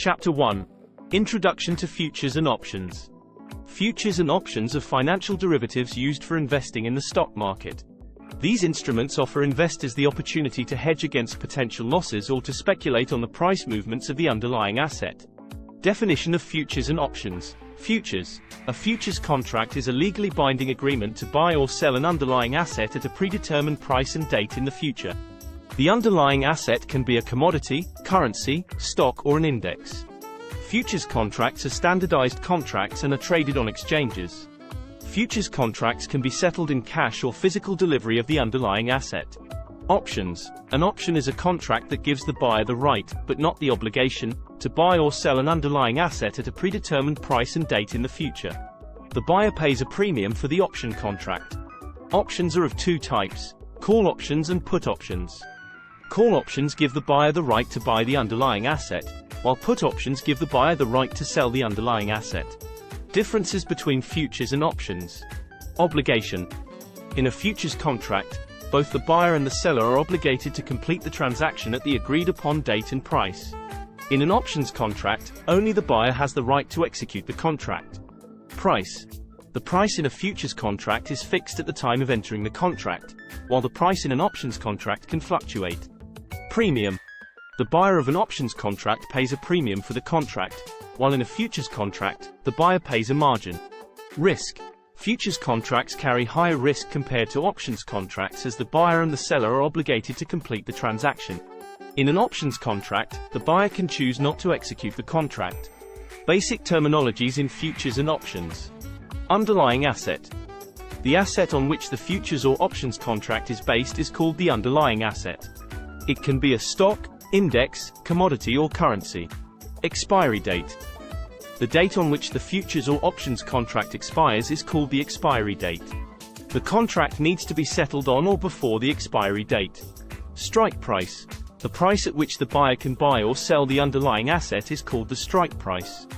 Chapter 1. Introduction to Futures and Options. Futures and options are financial derivatives used for investing in the stock market. These instruments offer investors the opportunity to hedge against potential losses or to speculate on the price movements of the underlying asset. Definition of futures and options. Futures. A futures contract is a legally binding agreement to buy or sell an underlying asset at a predetermined price and date in the future. The underlying asset can be a commodity, currency, stock, or an index. Futures contracts are standardized contracts and are traded on exchanges. Futures contracts can be settled in cash or physical delivery of the underlying asset. Options. An option is a contract that gives the buyer the right, but not the obligation, to buy or sell an underlying asset at a predetermined price and date in the future. The buyer pays a premium for the option contract. Options are of two types: call options and put options. Call options give the buyer the right to buy the underlying asset, while put options give the buyer the right to sell the underlying asset. Differences between futures and options. Obligation. In a futures contract, both the buyer and the seller are obligated to complete the transaction at the agreed-upon date and price. In an options contract, only the buyer has the right to execute the contract. Price. The price in a futures contract is fixed at the time of entering the contract, while the price in an options contract can fluctuate. Premium. The buyer of an options contract pays a premium for the contract, while in a futures contract, the buyer pays a margin. Risk. Futures contracts carry higher risk compared to options contracts as the buyer and the seller are obligated to complete the transaction. In an options contract, the buyer can choose not to execute the contract. Basic terminologies in futures and options. Underlying asset. The asset on which the futures or options contract is based is called the underlying asset. It can be a stock, index, commodity, or currency. Expiry date. The date on which the futures or options contract expires is called the expiry date. The contract needs to be settled on or before the expiry date. Strike price. The price at which the buyer can buy or sell the underlying asset is called the strike price.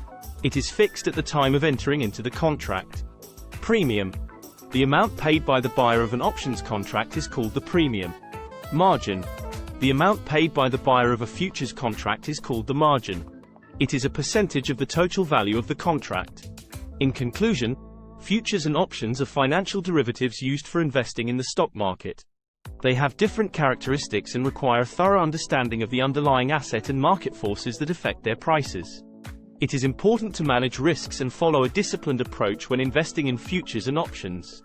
It is fixed at the time of entering into the contract. Premium. The amount paid by the buyer of an options contract is called the premium. Margin. The amount paid by the buyer of a futures contract is called the margin. It is a percentage of the total value of the contract. In conclusion, futures and options are financial derivatives used for investing in the stock market. They have different characteristics and require a thorough understanding of the underlying asset and market forces that affect their prices. It is important to manage risks and follow a disciplined approach when investing in futures and options.